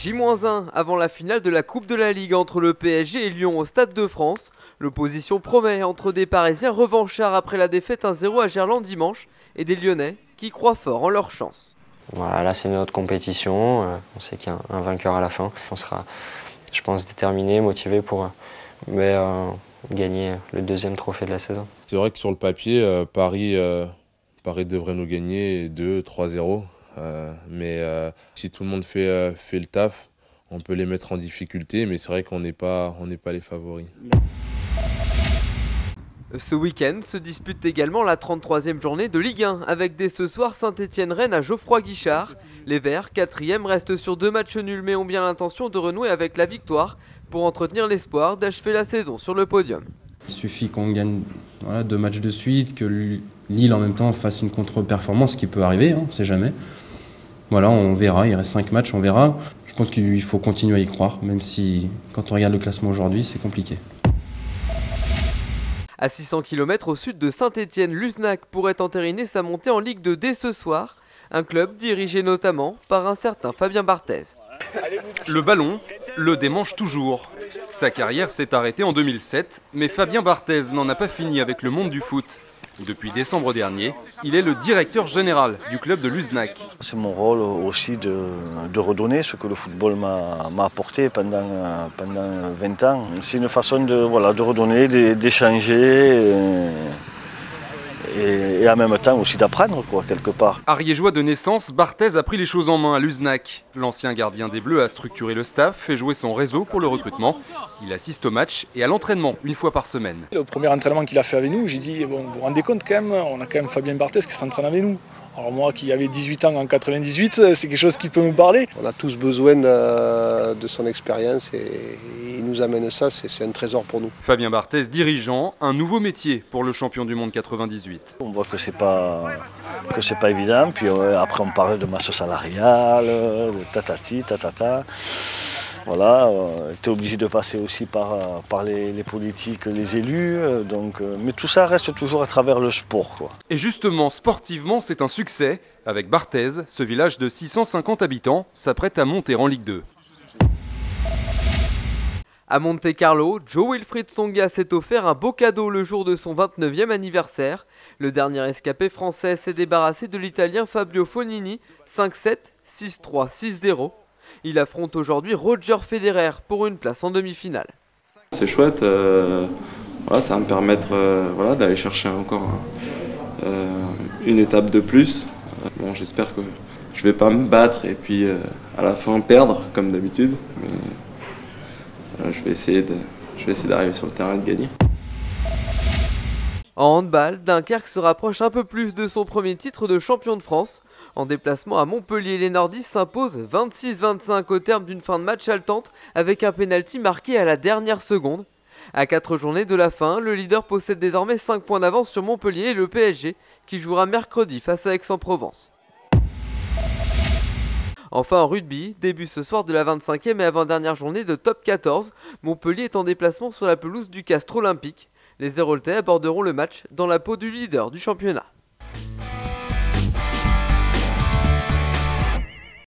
J-1 avant la finale de la Coupe de la Ligue entre le PSG et Lyon au Stade de France. L'opposition promet entre des Parisiens revanchards après la défaite 1-0 à Gerland dimanche et des Lyonnais qui croient fort en leur chance. Voilà, là c'est notre compétition, on sait qu'il y a un vainqueur à la fin. On sera, je pense, déterminé, motivé pour gagner le deuxième trophée de la saison. C'est vrai que sur le papier, Paris devrait nous gagner 2-3-0. Mais si tout le monde fait le taf, on peut les mettre en difficulté, mais c'est vrai qu'on n'est pas les favoris. Ce week-end se dispute également la 33e journée de Ligue 1 avec dès ce soir Saint-Étienne-Rennes à Geoffroy-Guichard. Les Verts, 4e, restent sur 2 matchs nuls mais ont bien l'intention de renouer avec la victoire pour entretenir l'espoir d'achever la saison sur le podium. Il suffit qu'on gagne 2 matchs de suite, que Lille en même temps fasse une contre-performance, ce qui peut arriver, on ne sait jamais. Voilà, on verra, il reste 5 matchs, on verra. Je pense qu'il faut continuer à y croire, même si quand on regarde le classement aujourd'hui, c'est compliqué. À 600 km au sud de Saint-Étienne, l'Uznac pourrait entériner sa montée en Ligue 2 dès ce soir. Un club dirigé notamment par un certain Fabien Barthez. Le ballon le démange toujours. Sa carrière s'est arrêtée en 2007, mais Fabien Barthez n'en a pas fini avec le monde du foot. Depuis décembre dernier, il est le directeur général du club de l'Uznac. C'est mon rôle aussi de redonner ce que le football m'a apporté pendant 20 ans. C'est une façon de redonner, d'échanger et en même temps aussi d'apprendre quelque part. Ariégeois de naissance, Barthez a pris les choses en main à l'Uznac. L'ancien gardien des Bleus a structuré le staff, fait jouer son réseau pour le recrutement. Il assiste au match et à l'entraînement une fois par semaine. Le premier entraînement qu'il a fait avec nous, j'ai dit, bon, vous vous rendez compte quand même, on a quand même Fabien Barthez qui s'entraîne avec nous. Alors moi qui avais 18 ans en 98, c'est quelque chose qui peut me parler. On a tous besoin de son expérience et il nous amène ça, c'est un trésor pour nous. Fabien Barthez dirigeant, un nouveau métier pour le champion du monde 98. On voit que c'est pas évident, puis après on parle de masse salariale, de tatati, tatata. Voilà, tu es obligé de passer aussi par les politiques, les élus, mais tout ça reste toujours à travers le sport, quoi. Et justement, sportivement, c'est un succès. Avec Barthez, ce village de 650 habitants s'apprête à monter en Ligue 2. À Monte-Carlo, Jo-Wilfried Tsonga s'est offert un beau cadeau le jour de son 29e anniversaire. Le dernier escapé français s'est débarrassé de l'Italien Fabio Fognini, 5-7, 6-3, 6-0. Il affronte aujourd'hui Roger Federer pour une place en demi-finale. C'est chouette, ça va me permettre d'aller chercher encore une étape de plus. Bon, j'espère que je ne vais pas me battre et puis à la fin perdre comme d'habitude. Je vais essayer d'arriver sur le terrain et de gagner. En handball, Dunkerque se rapproche un peu plus de son premier titre de champion de France. En déplacement à Montpellier, les nordistes s'imposent 26-25 au terme d'une fin de match haletante avec un pénalty marqué à la dernière seconde. À 4 journées de la fin, le leader possède désormais 5 points d'avance sur Montpellier et le PSG qui jouera mercredi face à Aix-en-Provence. Enfin en rugby, début ce soir de la 25e et avant-dernière journée de top 14, Montpellier est en déplacement sur la pelouse du Castres Olympique. Les Héroltais aborderont le match dans la peau du leader du championnat.